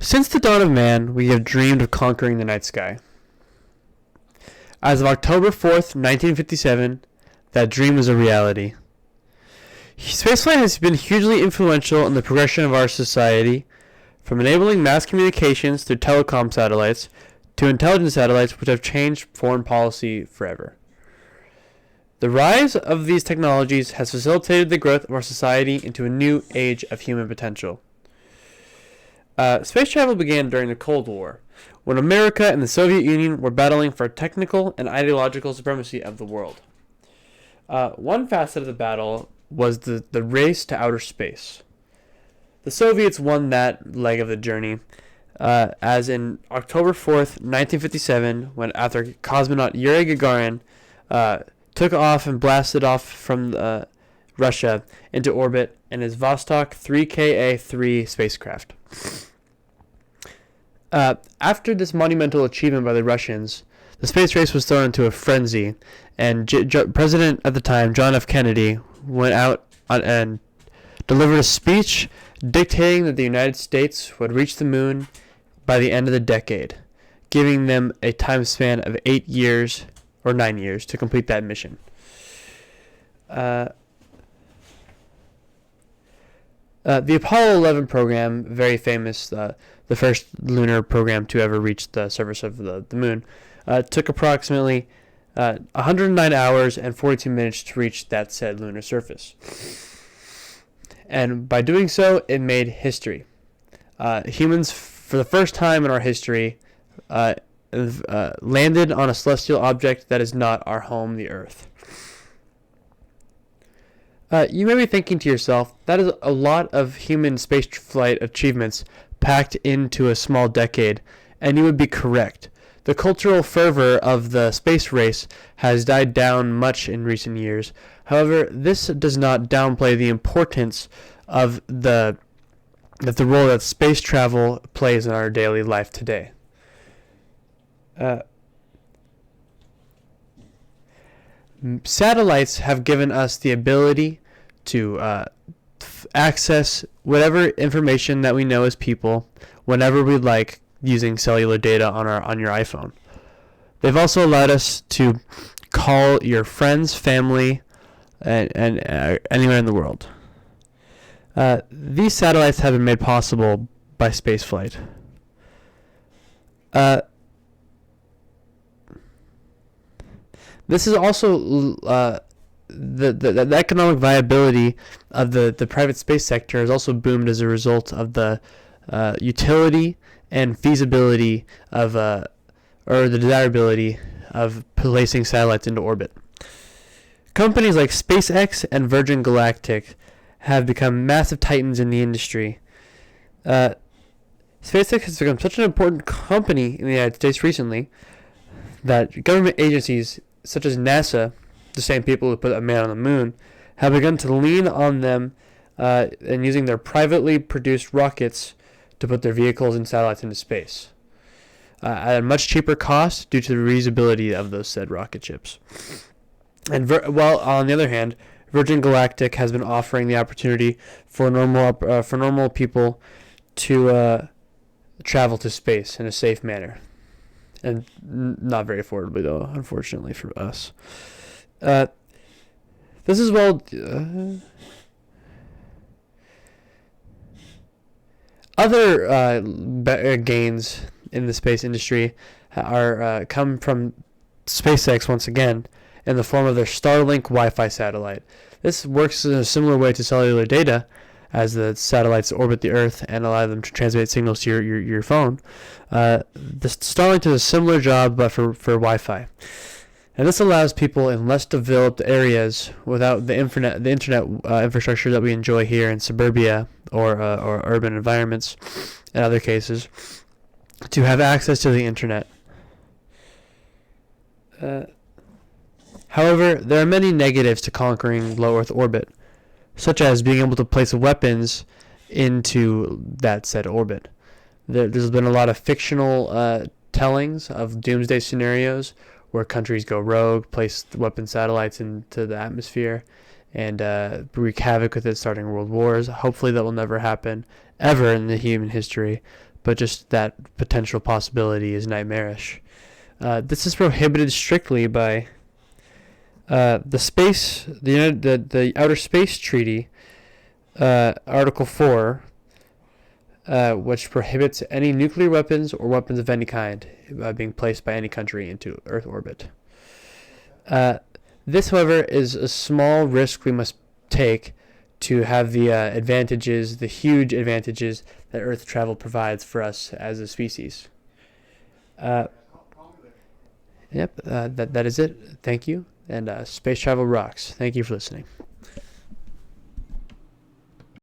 Since the dawn of man, we have dreamed of conquering the night sky. As of October 4th, 1957, that dream was a reality. Spaceflight has been hugely influential in the progression of our society, from enabling mass communications through telecom satellites to intelligence satellites, which have changed foreign policy forever. The rise of these technologies has facilitated the growth of our society into a new age of human potential. Space travel began during the Cold War, when America and the Soviet Union were battling for technical and ideological supremacy of the world. One facet of the battle was the race to outer space. The Soviets won that leg of the journey, as in October 4th, 1957, when after cosmonaut Yuri Gagarin took off and blasted off from Russia into orbit in his Vostok 3KA-3 spacecraft. After this monumental achievement by the Russians, the space race was thrown into a frenzy, and President at the time, John F. Kennedy, went out and delivered a speech dictating that the United States would reach the moon by the end of the decade, giving them a time span of 8 years or 9 years to complete that mission. The Apollo 11 program, very famous, the first lunar program to ever reach the surface of the moon, took approximately 109 hours and 42 minutes to reach that said lunar surface. And by doing so, it made history. Humans, for the first time in our history, landed on a celestial object that is not our home, the Earth. You may be thinking to yourself, that is a lot of human spaceflight achievements packed into a small decade, and you would be correct. The cultural fervor of the space race has died down much in recent years. However, this does not downplay the importance of the role that space travel plays in our daily life today. Satellites have given us the ability to access whatever information that we know as people whenever we like, using cellular data on your iPhone. They've also allowed us to call your friends, family, and anywhere in the world. These satellites have been made possible by spaceflight. This is also the economic viability of the private space sector has also boomed as a result of the utility and feasibility of or the desirability of placing satellites into orbit. Companies like SpaceX and Virgin Galactic have become massive titans in the industry. SpaceX has become such an important company in the United States recently that government agencies such as NASA, the same people who put a man on the moon, have begun to lean on them and using their privately produced rockets to put their vehicles and satellites into space at a much cheaper cost due to the reusability of those said rocket ships. And while on the other hand, Virgin Galactic has been offering the opportunity for normal people to travel to space in a safe manner, and not very affordably though, unfortunately for us. This is other gains in the space industry are come from SpaceX once again in the form of their Starlink Wi-Fi satellite. This works in a similar way to cellular data, as the satellites orbit the Earth and allow them to transmit signals to your phone. The Starlink does a similar job, but for Wi-Fi. And this allows people in less developed areas without the internet infrastructure that we enjoy here in suburbia or urban environments, in other cases, to have access to the internet. However, there are many negatives to conquering low Earth orbit, such as being able to place weapons into that said orbit. There's been a lot of fictional tellings of doomsday scenarios where countries go rogue, place weapon satellites into the atmosphere, and wreak havoc with it, starting world wars. Hopefully that will never happen, ever in the human history. but just that potential possibility is nightmarish. This is prohibited strictly by the Outer Space Treaty, Article 4, which prohibits any nuclear weapons or weapons of any kind being placed by any country into Earth orbit. This, however, is a small risk we must take to have the advantages, the huge advantages that Earth travel provides for us as a species. That is it. Thank you. And space travel rocks. Thank you for listening.